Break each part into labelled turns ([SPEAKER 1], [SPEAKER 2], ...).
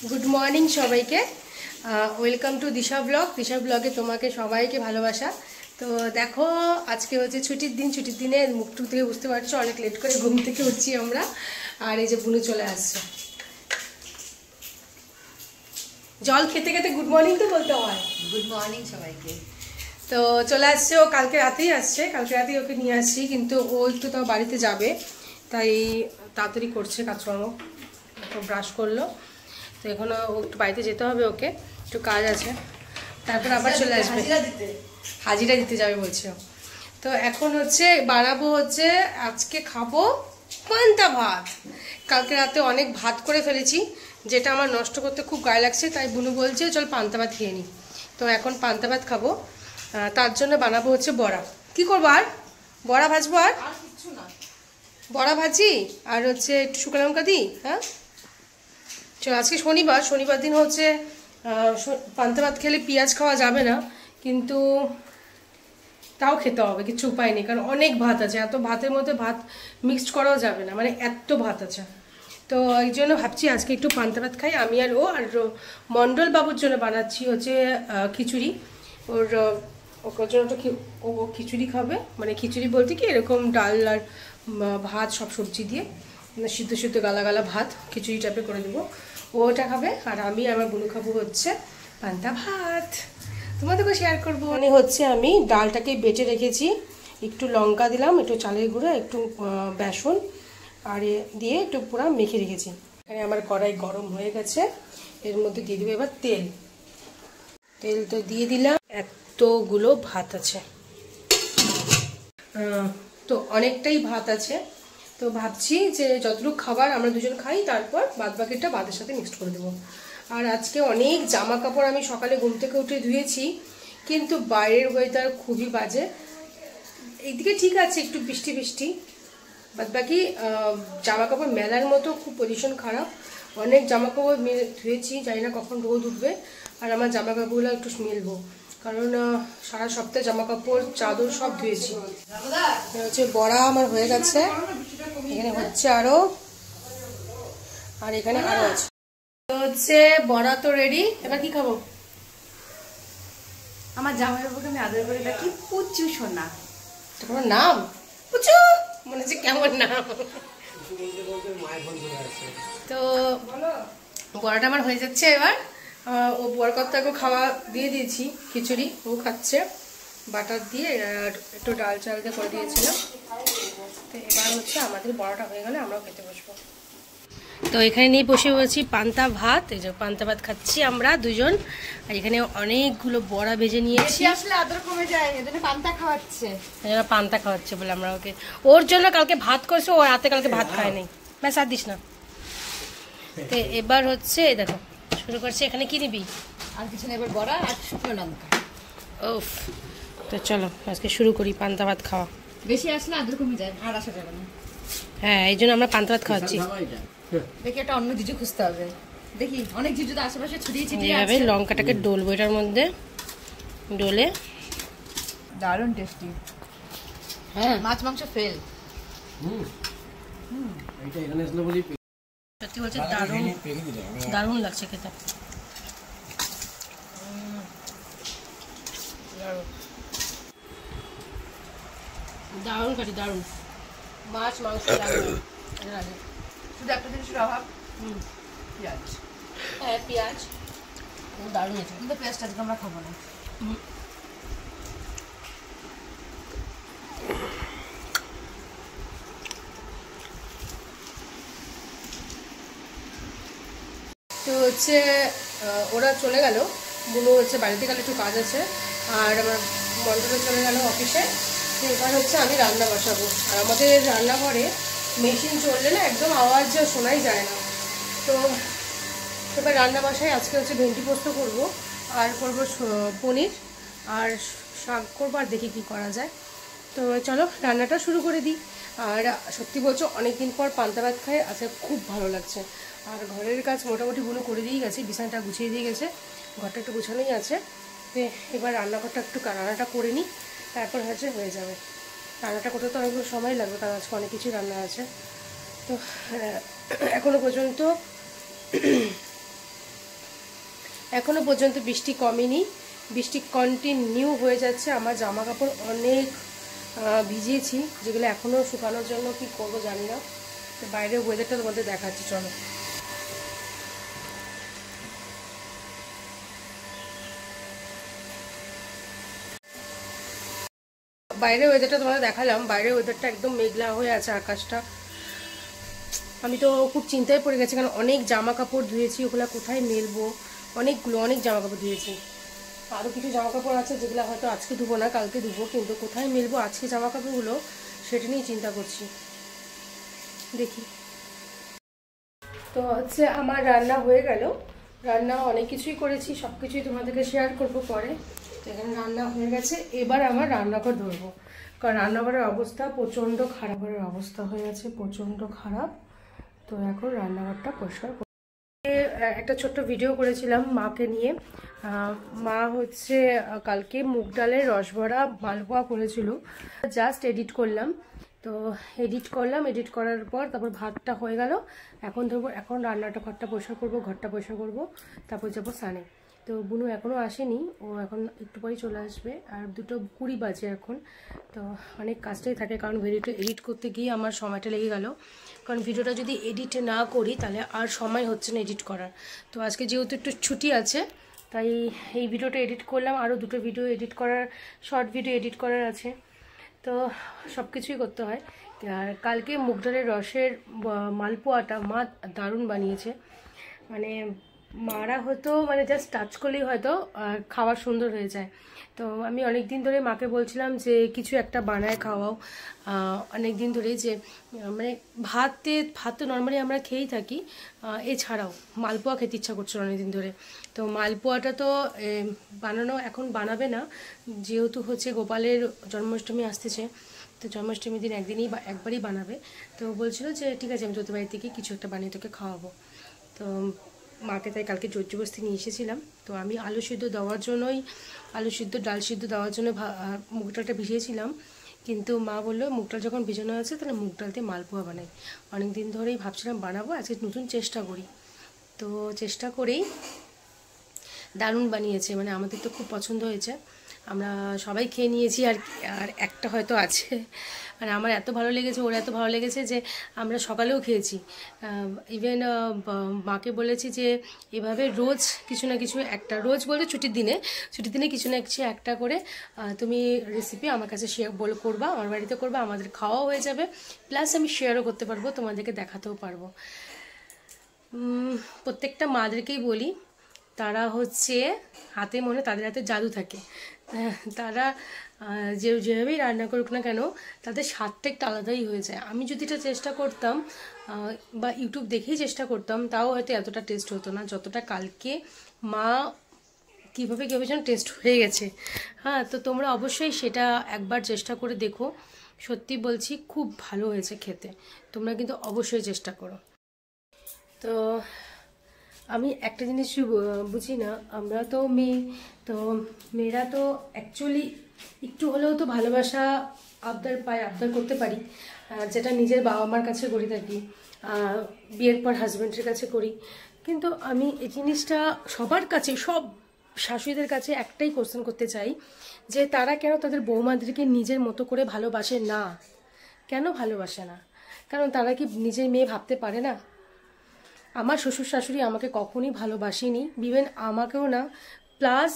[SPEAKER 1] Good morning सबाइके welcome to दिशा ब्लगे तुम्हें सबाइके भालोबासा। तो देखो आज के हे छुटिर दिन, छुटिर दिने मुख टुक থেকে বুঝতে পারছো অনেক লেট করে ঘুম থেকে উঠছি আমরা। আর এই যে বুনু চলে আসছে জল খেতে খেতে গুড মর্নিং তো বলতে হয়।
[SPEAKER 2] গুড মর্নিং সবাইকে।
[SPEAKER 1] তো চলে আসছে ও, কালকে রাতেই আসছে, কালকে রাতেই ওকে নিয়ে আসছি, কিন্তু ও একটু তাও বাড়িতে যাবে তাই তাড়াতাড়ি করছে কাজকর্ম। তো ব্রাশ করলো, তো এখনো একটু বাড়িতে যেতে হবে, ওকে একটু কাজ আছে, তারপর আবার চলে আসবে, হাজিরা দিতে যাবে বলছে। তো এখন হচ্ছে বানাবো হচ্ছে আজকে খাবো পান্তা ভাত। কালকে রাতে অনেক ভাত করে ফেলেছি, যেটা আমার নষ্ট করতে খুব গায়ে লাগছে, তাই বুনু বলছে চল পান্তা ভাত খেয়ে নিই। তো এখন পান্তা ভাত খাবো, তার জন্য বানাবো হচ্ছে বড়া। কি করবো আর বড়া ভাজবো, আর কিছু না, বড়া ভাজি আর হচ্ছে একটু শুকনো লঙ্কা দিই। হ্যাঁ চলো, আজকে শনিবার, শনিবার দিন হচ্ছে পান্তা ভাত খেলে পেঁয়াজ খাওয়া যাবে না, কিন্তু তাও খেতে হবে, কিছু উপায় নেই, কারণ অনেক ভাত আছে, এত ভাতের মধ্যে ভাত মিক্সড করাও যাবে না, মানে এত ভাত আছে। তো এই জন্য ভাবছি আজকে একটু পান্তা ভাত খাই আমি আর ও। আর মণ্ডল বাবুর জন্য বানাচ্ছি হচ্ছে খিচুড়ি, ওর জন্য তো ও খিচুড়ি খাবে, মানে খিচুড়ি বলতে কি এরকম ডাল আর ভাত সব সবজি দিয়ে সিদ্ধ সিদ্ধ গালা গালা ভাত খিচুড়ি টাইপে করে দেবো, ওটা খাবে। আর আমি আমার বুনু খাবো হচ্ছে পান্তা ভাত, তোমাদেরকে শেয়ার করবো। মানে হচ্ছে আমি ডালটাকে বেটে রেখেছি, একটু লঙ্কা দিলাম, একটু চালের গুঁড়ো, একটু বেসন আর দিয়ে একটু পুরো মেখে রেখেছি। এখানে আমার কড়াই গরম হয়ে গেছে, এর মধ্যে দিয়ে দেবো এবার তেল। তেল তো দিয়ে দিলাম, এতগুলো ভাত আছে, তো অনেকটাই ভাত আছে। তো ভাবছি যে যতটুকু খাবার আমরা দুজন খাই, তারপর বাদ বাকিটা ভাতের সাথে মিক্সড করে দেবো। আর আজকে অনেক জামা কাপড় আমি সকালে ঘুম থেকে উঠে ধুয়েছি, কিন্তু বাইরের ওয়েদার খুবই বাজে। এইদিকে ঠিক আছে, একটু বৃষ্টি বৃষ্টি, বাদ বাকি জামা কাপড় মেলার মতো খুব পজিশন খারাপ। অনেক জামা কাপড় ধুয়েছি, জানি না কখন রোদ উঠবে, আর আমার জামা কাপড়গুলো একটু মেলবো, কারণ সারা সপ্তাহে জামা কাপড় চাদর সব ধুয়েছি। হচ্ছে বড়া আমার হয়ে গেছে, এখানে হচ্ছে আরো, আর এখানে আরো আছে। হচ্ছে বড়া তো রেডি, এবার কি খাবো?
[SPEAKER 2] আমার জামাইবাবুকে আমি আদর করে ডাকি পুচু সোনা।
[SPEAKER 1] তোমার নাম পুচু, মনে হচ্ছে কেমন নাম। তো বড়াটা আমার হয়ে যাচ্ছে এবার। ও বড় কর্তাকে খাওয়া দিয়ে দিয়েছি খিচুড়ি, ও খাচ্ছে বাটার দিয়ে, আর একটু ডাল চাল দিয়ে করে দিয়েছিলাম। তো এবার হচ্ছে আমাদের বড়াটা হয়ে গেলে আমরাও খেতে বসবো। তো এখানে নিয়ে বসে বলছি পান্তা ভাত, এই যে পান্তা ভাত খাচ্ছি আমরা দুজন। আর এখানে অনেকগুলো বড়া ভেজে নিয়েছি,
[SPEAKER 2] আসলে আদর কমে যায়, এজন্য পান্তা খাওয়াচ্ছে,
[SPEAKER 1] পান্তা খাওয়াচ্ছে বলে আমরা ওকে। ওর জন্য কালকে ভাত করছে, ও রাতে কালকে ভাত খায় নাই, ব্যাস আর দিস না। তো এবার হচ্ছে দেখো শুরু করছে, এখানে কি নিবি?
[SPEAKER 2] আর কিছু না, এবার বড়া আর শুকনো লঙ্কা।
[SPEAKER 1] ওফ, তো চলো আজকে শুরু করি পান্তা ভাত খাওয়া।
[SPEAKER 2] বেশি আসলে আদর কমে যায়, আর আসা যাবে না।
[SPEAKER 1] হ্যাঁ, এই জন্য আমরা পান্তা ভাত খাওয়াচ্ছি।
[SPEAKER 2] দেখি একটা অন্য জিজু খুঁজতে হবে, দেখি অনেক জিজু তো আশেপাশে ছড়িয়ে ছিটিয়ে
[SPEAKER 1] আছে। লঙ্কাটাকে ডলবো এটার মধ্যে, ডলে
[SPEAKER 2] দারুণ টেস্টি। হ্যাঁ, মাছ মাংস ফেল।
[SPEAKER 1] সত্যি বলছে দারুণ, দারুণ লাগছে খেতে। দারুণ কাটি, দারুণ মাছ মাংস দারুণ।
[SPEAKER 2] শুধু একটা জিনিসের অভাব, পেঁয়াজ।
[SPEAKER 1] হ্যাঁ পেঁয়াজ, ও দারুণ আছে,
[SPEAKER 2] কিন্তু পেঁয়াজটা আজকে আমরা খাবো না।
[SPEAKER 1] তো হচ্ছে ওরা চলে গেল, বুনু হচ্ছে বাড়িতে গেলে একটু কাজ আছে, আর আমার মন্ডলে চলে গেল অফিসে। তো এবার হচ্ছে আমি রান্না বসাবো। আর আমাদের রান্নাঘরে মেশিন চললে না একদম আওয়াজ শোনাই যায় না। তো এবার রান্না বসাই, আজকে হচ্ছে ভেন্ডি পোস্ত করবো, আর করবো পনির, আর শাক করবো, আর দেখি কী করা যায়। তো চলো রান্নাটা শুরু করে দিই। আর সত্যি বলছো অনেকদিন পর পান্তা ভাত খাই, আজকে খুব ভালো লাগছে। আর ঘরের কাজ মোটামুটি বুনো করে দিয়ে গেছে, বিছানাটা গুছিয়ে দিয়ে গেছে, ঘরটা একটু গুছানোই আছে। তো এবার রান্নাঘরটা একটু রান্নাটা করে নিই, তারপর হচ্ছে হয়ে যাবে। রান্নাটা করতে তো অনেকগুলো সময় লাগবে, কারণ আজকে অনেক কিছুই রান্না আছে। তো এখনও পর্যন্ত এখনও পর্যন্ত বৃষ্টি কমেনি, বৃষ্টি কন্টিনিউ হয়ে যাচ্ছে। আমার জামা কাপড় অনেক ভিজিয়েছি, যেগুলো এখনও শুকানোর জন্য কি করবো জানি না। তো বাইরের ওয়েদারটা তোমাদের দেখাচ্ছি, চলো। বাইরের ওয়েদারটা তোমাদের দেখালাম, বাইরের ওয়েদারটা একদম মেঘলা হয়ে আছে আকাশটা। আমি তো খুব চিন্তায় পড়ে গেছি, কারণ অনেক জামা কাপড় ধুয়েছি, ওগুলো কোথায় মেলবো। অনেক জামা কাপড় ধুয়েছি, আরও কিছু জামা কাপড় আছে যেগুলো হয়তো আজকে ধুবো না, কালকে ধুবো, কিন্তু কোথায় মেলবো আজকে জামা কাপড়গুলো সেটা নিয়ে চিন্তা করছি। দেখি। তো হচ্ছে আমার রান্না হয়ে গেল, রান্না অনেক কিছুই করেছি, সব কিছুই তোমাদেরকে শেয়ার করবো পরে। তো এখানে রান্না হয়ে গেছে, এবার আমার রান্নাঘর ধরবো, কারণ রান্নাঘরের অবস্থা প্রচণ্ড খারাপ, অবস্থা হয়ে আছে প্রচণ্ড খারাপ। তো এখন রান্নাঘরটা পরিষ্কার। একটা ছোট্ট ভিডিও করেছিলাম মাকে নিয়ে। মা হচ্ছে কালকে মুগ ডালের রসভরা মালপোয়া করেছিল, জাস্ট এডিট করলাম। তো এডিট করার পর তারপর ভাতটা হয়ে গেল। এখন ধরবো, এখন ঘরটা পরিষ্কার করবো, তারপর যাবো স্নানে। তো বুনু এখনও আসেনি, ও এখন একটু পরেই চলে আসবে, আর 2:20 বাজে এখন। তো অনেক কাজটাই থাকে, কারণ ভিডিওটা এডিট করতে গিয়ে আমার সময়টা লেগে গেল, কারণ ভিডিওটা যদি এডিট না করি তাহলে আর সময় হচ্ছে না এডিট করার। তো আজকে যেহেতু একটু ছুটি আছে, তাই এই ভিডিওটা এডিট করলাম, আরও 2টো ভিডিও এডিট করার, শর্ট ভিডিও এডিট করার আছে। তো সব কিছুই করতে হয়। আর কালকে মুগ ডালের রসের মালপোয়াটা মা দারুণ বানিয়েছে, মানে মারা হয়তো মানে জাস্ট টাচ করলেই হয়তো খাবার সুন্দর হয়ে যায়। তো আমি অনেক দিন ধরে মাকে বলছিলাম যে কিছু একটা বানায় খাওয়াও, অনেক দিন ধরেই, যে মানে ভাত তো নর্মালি আমরা খেয়েই থাকি, এছাড়াও মালপোয়া খেতে ইচ্ছা করছিল অনেকদিন ধরে। তো মালপোয়াটা তো এখন বানাবে না, যেহেতু হচ্ছে গোপালের জন্মাষ্টমী আসতেছে, তো জন্মাষ্টমীর দিন একবারই বানাবে। তো বলছিল যে ঠিক আছে, আমি তোদের বাড়ি থেকে কিছু একটা বানিয়ে তোকে খাওয়াবো। তো মাকে তাই কালকে জোরজবস্তি নিয়ে এসেছিলাম। তো আমি আলু সিদ্ধ দেওয়ার জন্যই, ডাল সিদ্ধ দেওয়ার জন্য মুগ ডালটা ভিজিয়েছিলাম, কিন্তু মা বললো মুগ ডাল যখন ভিজানো আছে তাহলে মুগ ডাল দিয়ে মালপোয়া বানাই। অনেক দিন ধরেই ভাবছিলাম বানাবো, আজকে নতুন চেষ্টা করি। তো চেষ্টা করেই দারুণ বানিয়েছে, মানে আমাদের তো খুব পছন্দ হয়েছে, আমরা সবাই খেয়ে নিয়েছি। আর একটা হয়তো আছে, মানে আমার এত ভালো লেগেছে, ওর এত ভালো লেগেছে যে আমরা সকালেও খেয়েছি। ইভেন মাকে বলেছি যে এভাবে রোজ কিছু না কিছু একটা, রোজ বলতে ছুটির দিনে কিছু না কিছু একটা করে তুমি রেসিপি আমার কাছে করবা, আমার বাড়িতে করবা, আমাদের খাওয়াও হয়ে যাবে, প্লাস আমি শেয়ারও করতে পারবো, তোমাদেরকে দেখাতেও পারবো। প্রত্যেকটা মাদেরকেই বলি, তারা হচ্ছে তাদের হাতে জাদু থাকে, তারা যেভাবেই রান্না করুক না কেন তাদের স্বাদটা একটু আলাদাই হয়ে যায়। আমি যদি এটা চেষ্টা করতাম বা ইউটিউব দেখেই চেষ্টা করতাম, তাও হয়তো এতটা টেস্ট হতো না যতটা কালকে মা কীভাবে যেন টেস্ট হয়ে গেছে। হ্যাঁ, তো তোমরা অবশ্যই সেটা একবার চেষ্টা করে দেখো, সত্যি বলছি খুব ভালো হয়েছে খেতে, তোমরা কিন্তু অবশ্যই চেষ্টা করো। তো আমি একটা জিনিস বুঝি না, আমরা তো মেয়েরা তো অ্যাকচুয়ালি একটু হলেও তো ভালোবাসা আবদার করতে পারি, যেটা নিজের বাবা মার কাছে করি থাকি, বিয়ের পর হাজব্যান্ডের কাছে করি। কিন্তু আমি এই জিনিসটা সবার কাছে, সব শাশুড়িদের কাছে একটাই কোশ্চেন করতে চাই, যে তারা কেন তাদের বৌমাদেরকে নিজের মতো করে ভালোবাসে না? কেন ভালোবাসে না? কারণ তারা কি নিজের মেয়ে ভাবতে পারে না? আমার শ্বশুর শাশুড়ি আমাকে কখনই ভালোবাসেনি, ইভেন আমাকেও না, প্লাস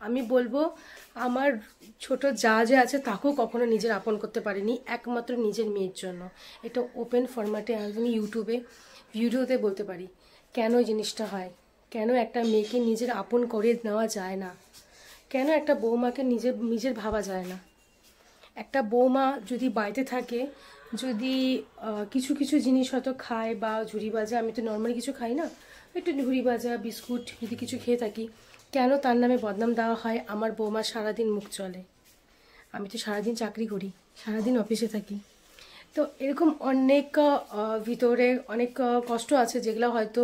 [SPEAKER 1] আমি বলবো আমার ছোট যা আছে তাকেও কখনো নিজের আপন করতে পারেনি, একমাত্র নিজের মেয়ের জন্য। এটা ওপেন ফরম্যাটে আমি ইউটিউবে ভিডিওতে বলতে পারি কেন জিনিসটা হয়, কেন একটা মেয়েকে নিজের আপন করে নেওয়া যায় না, কেন একটা বৌমাকে নিজের ভাবা যায় না। একটা বৌমা যদি বাড়িতে থাকে, যদি কিছু জিনিস হয়তো খায় বা ঝুড়ি ভাজা, আমি তো নর্মালি কিছু খাই না, একটু ঝুড়ি ভাজা বিস্কুট যদি কিছু খেয়ে থাকি, কেন তার নামে বদনাম দেওয়া হয়? আমার বৌমা সারাদিন মুখ চলে, আমি তো সারাদিন চাকরি করি, সারাদিন অফিসে থাকি। তো এরকম অনেক ভিতরে অনেক কষ্ট আছে, যেগুলো হয়তো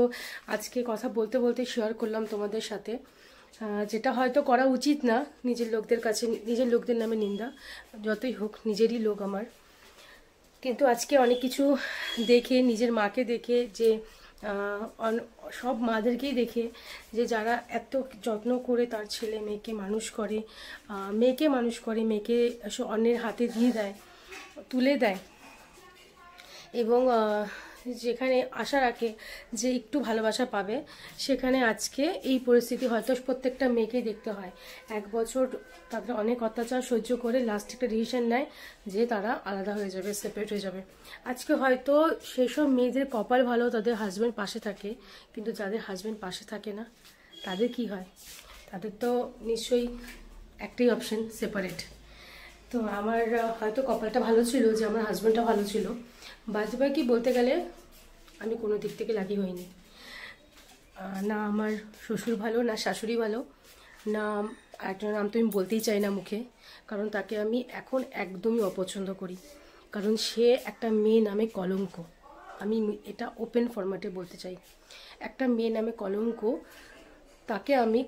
[SPEAKER 1] আজকে কথা বলতে বলতে শেয়ার করলাম তোমাদের সাথে, যেটা হয়তো করা উচিত না। নিজের লোকদের কাছে নিজের লোকদের নামে নিন্দা, যতই হোক নিজেরই লোক আমার। কিন্তু আজকে অনেক কিছু দেখে, নিজের মাকে দেখে, যে সব মাদেরকেই দেখে যে যারা এত যত্ন করে তার ছেলে মেয়েকে মানুষ করে, মেয়েকে অন্যের হাতে দিয়ে দেয়, তুলে দেয়, এবং যেখানে আশা রাখে যে একটু ভালোবাসা পাবে, সেখানে আজকে এই পরিস্থিতি হয়তো প্রত্যেকটা মেয়েকেই দেখতে হয়। 1 বছর তাদের অনেক অত্যাচার সহ্য করে লাস্ট একটা ডিসিশন নেয় যে তারা আলাদা হয়ে যাবে, সেপারেট হয়ে যাবে। আজকে হয়তো সেসব মেয়েদের কপাল ভালো, তাদের হাজব্যান্ড পাশে থাকে, কিন্তু যাদের হাজব্যান্ড পাশে থাকে না তাদের কি হয়? তাদের তো নিশ্চয়ই একটাই অপশন, সেপারেট। তো আমার হয়তো কপালটা ভালো ছিল যে আমার হাজব্যান্ডটা ভালো ছিল, বাদবাকি বলতে গেলে আমি কোনো দিক থেকে লাগি হইনি। না আমার শ্বশুর ভালো, না শাশুড়ি ভালো, না একজনের নাম তো আমি বলতেই চাই না মুখে, কারণ তাকে আমি এখন একদমই অপছন্দ করি, কারণ সে একটা মেয়ে নামে কলঙ্ক। আমি এটা ওপেন ফরম্যাটে বলতে চাই, একটা মেয়ে নামে কলঙ্ক। তাকে আমি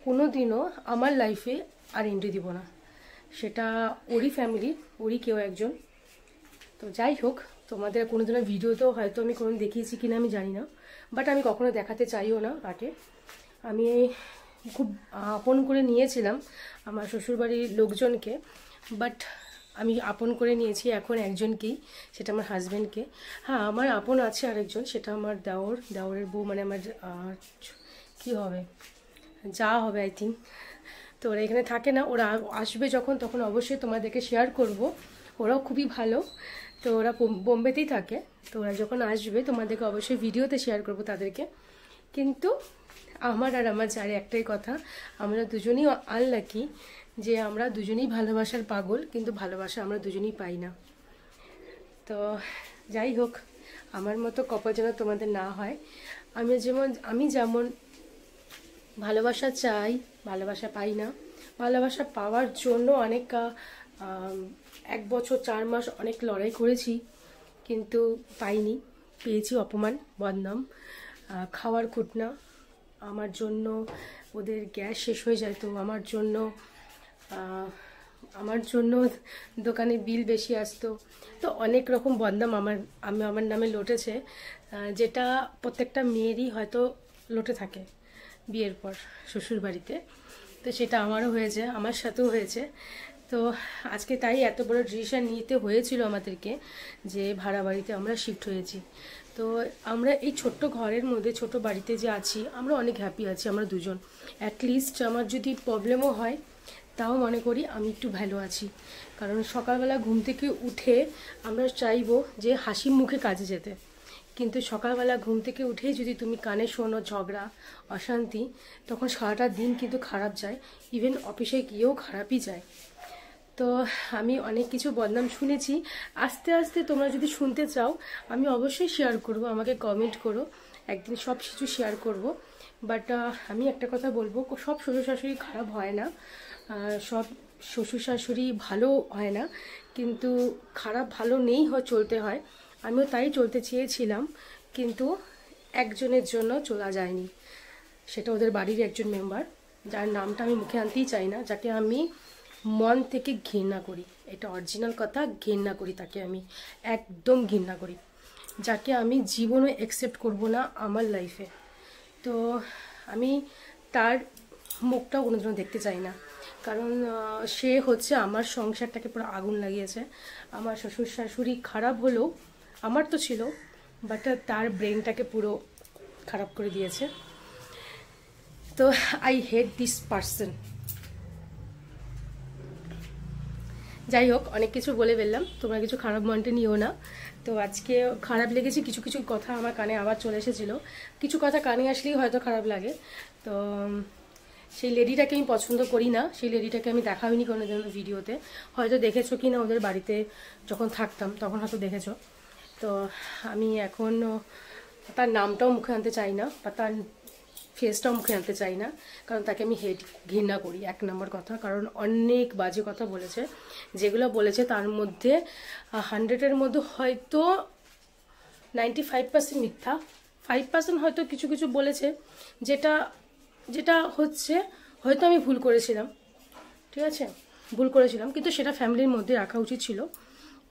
[SPEAKER 1] কোনোদিনও আমার লাইফে আর এন্ট্রি দিব না, সেটা ওরই ফ্যামিলি, ওরই কেউ একজন। তো যাই হোক, তোমাদের কোনোদিনও ভিডিওতেও হয়তো আমি কোনো দেখিয়েছি কিনা আমি জানি না, বাট আমি কখনো দেখাতে চাইও না তাকে। আমি খুব আপন করে নিয়েছিলাম আমার শ্বশুরবাড়ির লোকজনকে, বাট আমি আপন করে নিয়েছি এখন একজনকেই, সেটা আমার হাজব্যান্ডকে। হ্যাঁ, আমার আপন আছে আরেকজন, সেটা আমার দেওরের বউ, মানে আমার কি হবে, যা হবে আই থিঙ্ক। তো ওরা এখানে থাকে না, ওরা আসবে যখন তখন অবশ্যই তোমাদেরকে শেয়ার করব। ওরাও খুবই ভালো, তো ওরা বোম্বেতেই থাকে, তো ওরা যখন আসবে তোমাদেরকে অবশ্যই ভিডিওতে শেয়ার করব তাদেরকে। কিন্তু আমার আর আমার জারে একটাই কথা, আমরা দুজনেই আনলাকি যে আমরা দুজনেই ভালোবাসার পাগল, কিন্তু ভালোবাসা আমরা দুজনেই পাই না। তো যাই হোক, আমার মতো কপাল যেন তোমাদের না হয়। আমি যেমন ভালোবাসা চাই, ভালোবাসা পাই না। ভালোবাসা পাওয়ার জন্য অনেক 1 বছর 4 মাস অনেক লড়াই করেছি, কিন্তু পাইনি। পেয়েছি অপমান, বদনাম, খাওয়ার খুঁটনা। আমার জন্য ওদের গ্যাস শেষ হয়ে যায়, তো আমার জন্য দোকানে বিল বেশি আসতো। তো অনেক রকম বদনাম আমার নামে লটেছে, যেটা প্রত্যেকটা মেয়েরই হয়তো লটে থাকে বিয়ের পর শ্বশুর বাড়িতে। তো সেটা আমারও হয়েছে, আমার সাথেও হয়েছে। তো আজকে তাই এত বড় ডিসিশন নিতে হয়েছিল আমাদেরকে যে ভাড়া বাড়িতে আমরা শিফট হয়েছি। তো আমরা এই ছোট্ট ঘরের মধ্যে, ছোট বাড়িতে যে আছি, আমরা অনেক হ্যাপি আছি আমরা দুজন। অ্যাটলিস্ট আমার যদি প্রবলেমও হয় তাও মনে করি আমি একটু ভালো আছি, কারণ সকালবেলা ঘুম থেকে উঠে আমরা চাইবো যে হাসি মুখে কাজে যেতে, কিন্তু সকালবেলা ঘুম থেকে উঠেই যদি তুমি কানে শোনো ঝগড়া, অশান্তি, তখন সারাটা দিন কিন্তু খারাপ যায়, ইভেন অফিসে গিয়েও খারাপই যায়। তো আমি অনেক কিছু বদনাম শুনেছি। আস্তে আস্তে তোমরা যদি শুনতে চাও আমি অবশ্যই শেয়ার করব, আমাকে কমেন্ট করো, একদিন সব কিছু শেয়ার করব। বাট আমি একটা কথা বলবো, সব শ্বশুর শাশুড়ি খারাপ হয় না, সব শ্বশুর শাশুড়ি ভালো হয় না, কিন্তু খারাপ ভালো নেই চলতে হয়। আমিও তাই চলতে চেয়েছিলাম, কিন্তু একজনের জন্য চলা যায়নি, সেটা ওদের বাড়ির একজন মেম্বার, যার নামটা আমি মুখে আনতেই চাই না, যাকে আমি মন থেকে ঘৃণা করি, এটা অরিজিনাল কথা, ঘৃণা করি তাকে, আমি একদম ঘৃণা করি, যাকে আমি জীবনে অ্যাকসেপ্ট করব না আমার লাইফে। তো আমি তার মুখটাও কোনোদিনও দেখতে চাই না, কারণ সে হচ্ছে আমার সংসারটাকে পুরো আগুন লাগিয়েছে। আমার শ্বশুর শাশুড়ি খারাপ হলেও আমার তো ছিল, বাট তার ব্রেনটাকে পুরো খারাপ করে দিয়েছে। তো আই হেট দিস পার্সন। যাই হোক, অনেক কিছু বলে ফেললাম, তোমরা কিছু খারাপ মনটা নিও না। তো আজকে খারাপ লেগেছে, কিছু কিছু কথা আমার কানে আবার চলে এসেছিলো, কিছু কথা কানে আসলেই হয়তো খারাপ লাগে। তো সেই লেডিটাকে আমি পছন্দ করি না, সেই লেডিটাকে আমি দেখাইনি কোনো দিন ভিডিওতে, হয়তো দেখেছো কি না ওদের বাড়িতে যখন থাকতাম তখন হয়তো দেখেছো। তো আমি এখন তার নামটাও মুখে আনতে চাই না, বা তার ফেসটাও মুখে আনতে চাই না, কারণ তাকে আমি ঘৃণা করি, 1 নম্বর কথা। কারণ অনেক বাজে কথা বলেছে, যেগুলো বলেছে তার মধ্যে 100-এর মধ্যে হয়তো 95% মিথ্যা, 5% হয়তো কিছু কিছু বলেছে যেটা হচ্ছে হয়তো আমি ভুল করেছিলাম, ঠিক আছে, ভুল করেছিলাম, কিন্তু সেটা ফ্যামিলির মধ্যে রাখা উচিত ছিল,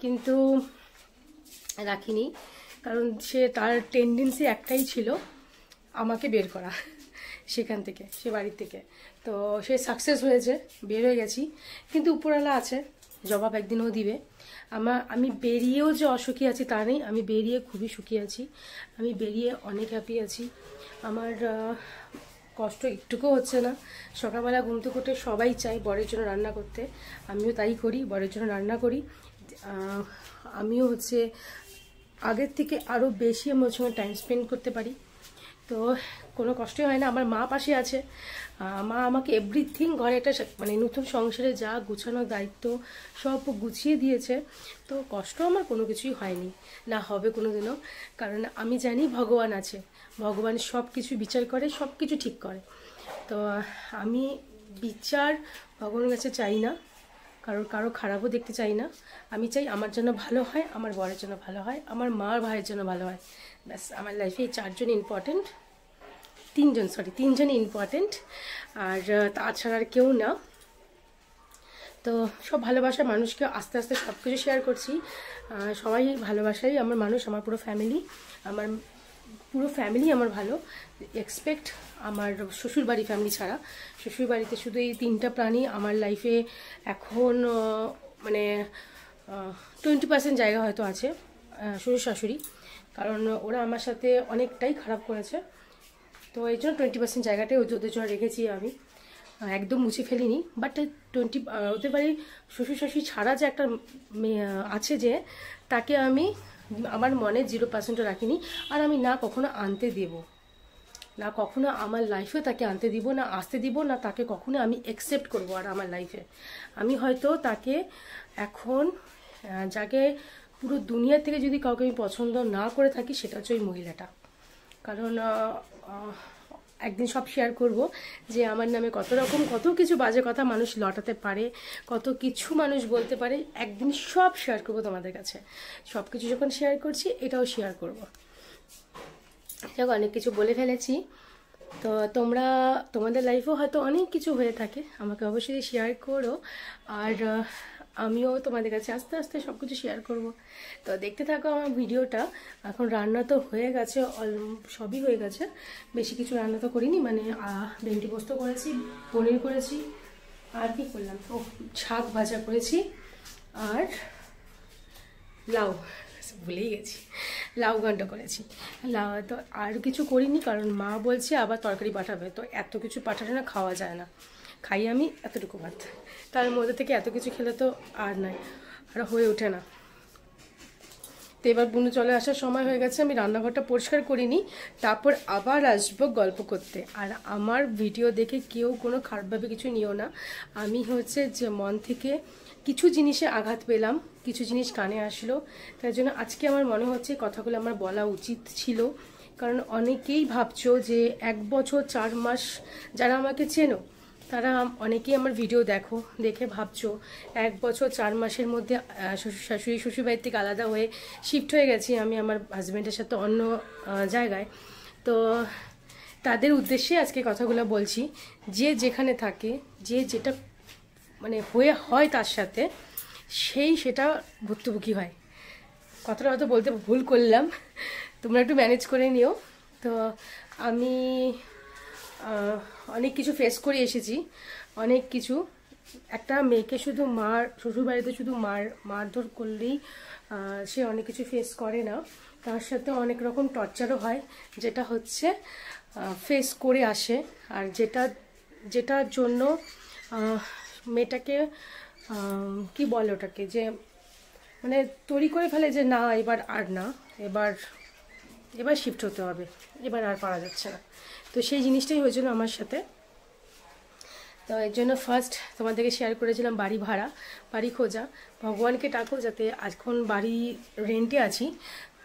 [SPEAKER 1] কিন্তু রাখিনি। কারণ তার টেন্ডেন্সি একটাই ছিল আমাকে বের করা সেখান থেকে, সে বাড়ির থেকে। তো সে সাকসেস হয়েছে, বের হয়ে গেছি, কিন্তু উপরওয়ালা আছে, জবাব একদিনও দিবে। আমি বেরিয়েও যে অসুখী আছি তা নেই, আমি বেরিয়ে খুবই সুখী আছি, আমি বেরিয়ে অনেক হ্যাপি আছি। আমার কষ্ট একটুকুও হচ্ছে না। সকালবেলা ঘুম থেকে উঠে সবাই চাই বরের জন্য রান্না করতে, আমিও তাই করি, বরের জন্য রান্না করি। আমিও হচ্ছে আগের থেকে আরও বেশি আমার সঙ্গে টাইম স্পেন্ড করতে পারি, তো কোনো কষ্টই হয় না। আমার মা পাশে আছে, মা আমাকে এভরিথিং, ঘরে একটা মানে নতুন সংসারে যা গুছানোর দায়িত্ব সব গুছিয়ে দিয়েছে, তো কষ্ট আমার কোনো কিছুই হয়নি, না হবে কোনো দিনও। কারণ আমি জানি ভগবান আছে, ভগবান সব কিছু বিচার করে, সব কিছু ঠিক করে। তো আমি বিচার ভগবানের কাছে চাই না, কারো খারাপও দেখতে চাই না। আমি চাই আমার জন্য ভালো হয়, আমার বরের জন্য ভালো হয়, আমার মা আর ভাইয়ের জন্য ভালো হয়, ব্যাস। আমার লাইফে এই চারজন ইম্পর্টেন্ট, তিনজনই ইম্পর্টেন্ট, আর তাছাড়া আর কেউ না। তো সব ভালোবাসার মানুষকে আস্তে আস্তে সব কিছু শেয়ার করছি, সবাই ভালোবাসাই আমার মানুষ, আমার পুরো ফ্যামিলি, আমার ভালো। এক্সপেক্ট আমার শ্বশুরবাড়ি ফ্যামিলি ছাড়া, শ্বশুরবাড়িতে শুধু এই 3টা প্রাণী আমার লাইফে এখন মানে 20% জায়গা হয়তো আছে, শ্বশুর শাশুড়ি, কারণ ওরা আমার সাথে অনেকটাই খারাপ করেছে, তো এই জন্য 20% জায়গাটাই ওদের জন্য রেখেছি আমি, একদম মুছে ফেলিনি। বাট ওদের বাড়ি শ্বশুর শাশুড়ি ছাড়া যে একটা আছে, যে তাকে আমি আমার মনে 0%ও রাখিনি, আর আমি না কখনো আনতে দেব, না কখনো আমার লাইফে তাকে আনতে দিব না, আসতে দিব না, তাকে কখনো আমি অ্যাকসেপ্ট করবো। আর আমার লাইফে আমি হয়তো তাকে এখন যাকে পুরো দুনিয়া থেকে যদি কাউকে আমি পছন্দ না করে থাকি, সেটা হচ্ছে ওই মহিলাটা। কারণ একদিন সব শেয়ার করব যে আমার নামে কত কিছু বাজে কথা মানুষ লটাতে পারে, কত কিছু মানুষ বলতে পারে, একদিন সব শেয়ার করব তোমাদের কাছে। সব কিছু যখন শেয়ার করছি, এটাও শেয়ার করব। দেখো অনেক কিছু বলে ফেলেছি, তো তোমাদের লাইফেও হয়তো অনেক কিছু হয়ে থাকে, আমাকে অবশ্যই শেয়ার করো, আর আমিও তোমাদের কাছে আস্তে আস্তে সব কিছু শেয়ার করব। তো দেখতে থাকো আমার ভিডিওটা। এখন রান্না তো হয়ে গেছে, সবই হয়ে গেছে, বেশি কিছু রান্না তো করিনি, মানে ভেন্ডি পোস্ত করেছি, পনির করেছি, আর কি করলাম, শাক ভাজা করেছি, আর লাউ, ভুলেই গেছি, লাউ ঘন্ট করেছি। তো আর কিছু করিনি, কারণ মা বলছে আবার তরকারি পাঠাবে, তো এত কিছু পাঠালে না খাওয়া যায় না, খাই আমি এতটুকু ভাত, তার মধ্যে থেকে এত কিছু খেলে তো আর নয়, আর হয়ে ওঠে না। তো এবার বুনু চলে আসার সময় হয়ে গেছে, আমি রান্নাঘরটা পরিষ্কার করিনি, তারপর আবার আসবো গল্প করতে। আর আমার ভিডিও দেখে কেউ কোনো খারাপভাবে কিছু নিও না, আমি হচ্ছে যে মন থেকে কিছু জিনিসে আঘাত পেলাম, কিছু জিনিস কানে আসলো, তার জন্য আজকে আমার মনে হচ্ছে কথাগুলো আমার বলা উচিত ছিল। কারণ অনেকেই ভাবছো যে 1 বছর 4 মাস যারা আমাকে চেনো, তারা অনেকেই আমার ভিডিও দেখে ভাবছো 1 বছর 4 মাসের মধ্যে শ্বশুরবাড়ির থেকে আলাদা হয়ে শিফট হয়ে গেছি আমি আমার হাজব্যান্ডের সাথে অন্য জায়গায়। তো তাদের উদ্দেশ্যে আজকে কথাগুলো বলছি, যে যেখানে থাকে, যে যেটা মানে হয় তার সাথে, সেটা ভুক্তভোগী হয়। কথাটা হয়তো বলতে ভুল করলাম, তোমরা একটু ম্যানেজ করে নিও। তো আমি অনেক কিছু ফেস করে এসেছি, অনেক কিছু। একটা মেয়েকে শুধু শ্বশুরবাড়িতে শুধু মারধর করলেই সে অনেক কিছু ফেস করে না, তার সাথে অনেক রকম টর্চারও হয়, যেটা হচ্ছে ফেস করে আসে, আর যেটার জন্য মেয়েটাকে কি বলে ওটাকে, যে মানে তৈরি করে ফেলে যে না এবার শিফট হতে হবে, এবার আর পারা যাচ্ছে না। তো সেই জিনিসটাই হয়েছিল আমার সাথে। তো এর জন্য ফার্স্ট তোমাদেরকে শেয়ার করেছিলাম বাড়ি খোঁজা। ভগবানকে ডাকো যাতে এখন বাড়ি রেন্টে আছি,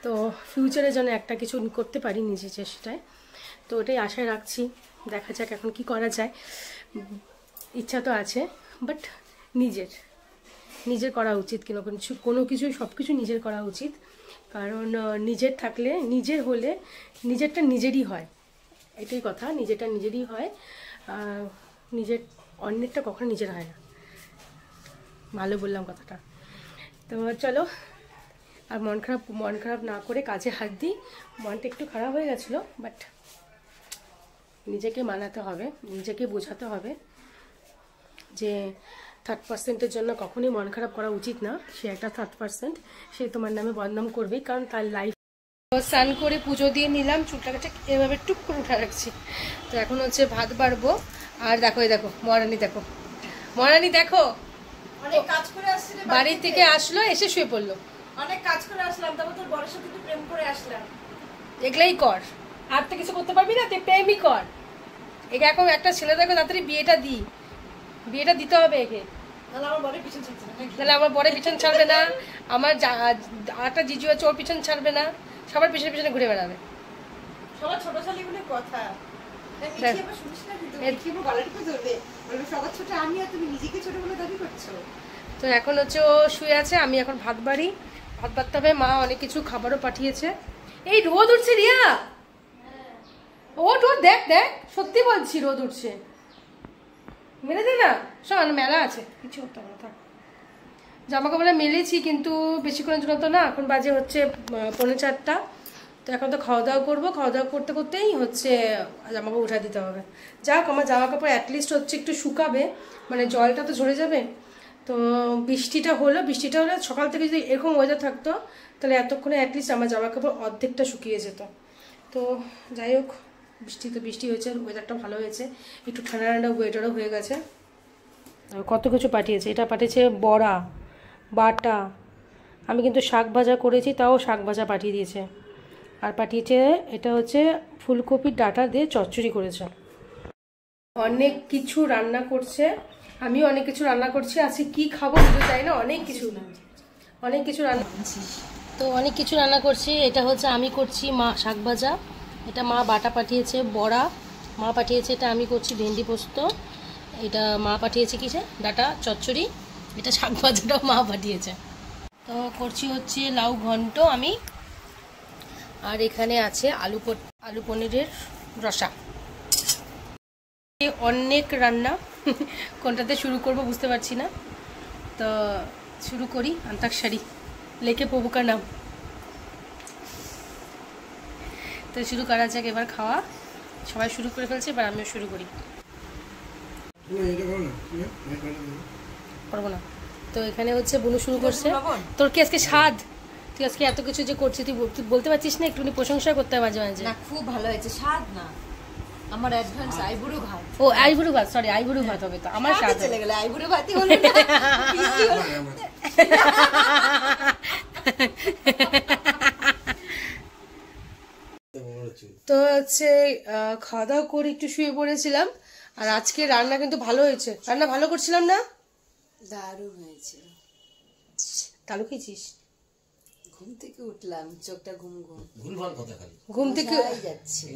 [SPEAKER 1] তো ফিউচারে যেন একটা কিছু করতে পারি নিজের চেষ্টায়। তো ওটাই আশায় রাখছি, দেখা যাক এখন কি করা যায়। ইচ্ছা তো আছে, বাট নিজের করা উচিত, কোনো কিছু সব কিছু নিজের করা উচিত। কারণ নিজের থাকলে, নিজের হলে নিজেরটা নিজেরই হয়, এটাই কথা, নিজেরটা নিজেরই হয়, অন্যেরটা কখনো নিজের হয় না। ভালো বললাম কথাটা। তো চলো আর মন খারাপ না করে কাজে হাত দিই। মনটা একটু খারাপ হয়ে গেছিলো, বাট নিজেকে মানাতে হবে, নিজেকে বোঝাতে হবে যে 3% জন্য কখনোই মন খারাপ করা উচিত না। সে একটা 3%, সে তোমার নামে বদনাম করবেই, কারণ তার লাইফ। স্নান করে পুজো দিয়ে নিলাম, চুলটাকে এভাবে টুক করে উঠে রাখছি। তো এখন হচ্ছে ভাত বাড়বো। আর দেখো, এই দেখো মহারানী, দেখো মহারানী, দেখো
[SPEAKER 2] অনেক কাজ করে আসছিলে,
[SPEAKER 1] বাড়ি থেকে আসলো, এসে শুয়ে পড়লো।
[SPEAKER 2] অনেক কাজ করে আসলাম, তারপর তোর বড়ের সাথে একটু প্রেম করে আসলাম।
[SPEAKER 1] এগুলাই কর, আর তো কিছু করতে পারবি না, তুই প্রেমই কর। একে এখন একটা ছেলে দেখো, তাড়াতাড়ি বিয়েটা দিতে হবে একে।
[SPEAKER 2] তাহলে আমার বড়ের পিছন ছাড়ছে না নাকি?
[SPEAKER 1] তাহলে আমার বড় পিছন ছাড়বে না, আমার আরেকটা জিজু আছে, ওর পিছন ছাড়বে না, সবার পিছনে পিছনে ঘুরে বেড়াবে।
[SPEAKER 2] সবার ছোট শালীগুলো কথা
[SPEAKER 1] তো এখন হচ্ছে ও শুয়ে আছে, আমি এখন ভাত বাড়ি, ভাত বাড়তে হবে। মা অনেক কিছু খাবারও পাঠিয়েছে। এই রোদ উঠছে রিয়া, ওঠ দেখ দেখ, সত্যি বলছি রোদ উঠছে, মেলে দে না, শোন মেলা আছে, কিছু হতে হবে না। জামা কাপড় মেলেছি, কিন্তু বেশিক্ষণের জন্য তো না, এখন বাজে হচ্ছে 4:45। তো এখন তো খাওয়া দাওয়া করবো, খাওয়া দাওয়া করতে করতেই হচ্ছে জামা কাপড় উঠা দিতে হবে। যাক, আমার জামা কাপড় অ্যাটলিস্ট হচ্ছে একটু শুকাবে, মানে জলটা তো ঝরে যাবে। তো বৃষ্টিটা হলে সকাল থেকে যদি এরকম ওয়েদার থাকতো, তাহলে এতক্ষণে অ্যাটলিস্ট আমার জামা কাপড় অর্ধেকটা শুকিয়ে যেত। তো যাই হোক, বৃষ্টি হয়েছে, ওয়েদারটা ভালো হয়েছে, একটু ঠান্ডা ঠান্ডা ওয়েদারও হয়ে গেছে। কত কিছু পাঠিয়েছে, এটা পাঠিয়েছে বড়া, বাটা, আমি কিন্তু শাক ভাজা করেছি, তাও শাক ভাজা পাঠিয়ে দিয়েছে। আর পাঠিয়েছে এটা হচ্ছে ফুলকপির ডাঁটা দিয়ে চচ্চড়ি করেছে। অনেক কিছু রান্না করছে, আমিও অনেক কিছু রান্না করছি। আজকে কি খাবো বুঝতে চাই না, অনেক কিছু রান্না। তো অনেক কিছু রান্না করছি। এটা হচ্ছে আমি করছি মা শাক ভাজা, এটা মা বাটা পাঠিয়েছে, বড়া মা পাঠিয়েছে, এটা আমি করছি ভেন্ডি পোস্ত, এটা মা পাঠিয়েছে কিসে ডাঁটা চচ্চড়ি, এটা শাক ভাজাটাও মা পাঠিয়েছে। তো করছি হচ্ছে লাউ ঘন্ট আমি, আর এখানে আছে আলু পনিরের রসা। অনেক রান্না, কোনটাতে শুরু করব বুঝতে পারছি না। তো শুরু করি, আন্তাক্ষরী লেকে প্রভু কা নাম। তো শুরু করা যাক, এবার খাওয়া। সবাই শুরু করে ফেলছে, এবার আমিও শুরু করি। করবো না তো, এখানে হচ্ছে বুনু শুরু করছে। তোর কি আজকে স্বাদ, তুই আজকে এত কিছু যে করছিস, তুই বলতে পারছিস না, একটুখানি প্রশংসা করতে হয় মাঝে মাঝে।
[SPEAKER 2] না, খুব ভালো হয়েছে, স্বাদ না, আমার অ্যাডভান্স আইবুড়ো ভাত।
[SPEAKER 1] ও আইবুড়ো ভাত, সরি আইবুড়ো ভাত হবে তো, আমার স্বাদ
[SPEAKER 2] চলে গেল, আইবুড়ো ভাতই হলো না।
[SPEAKER 1] তো হচ্ছে খাওয়া দাওয়া করে একটু শুয়ে পড়েছিলাম। আর আজকে রান্না কিন্তু ভালো হয়েছে, রান্না ভালো করছিলাম না?
[SPEAKER 2] দারুণ হয়েছে।
[SPEAKER 1] তালু খেয়েছিস?
[SPEAKER 2] ঘুম থেকে উঠলাম, চোখটা ঘুম
[SPEAKER 1] ঘুম থেকে
[SPEAKER 2] যাচ্ছে।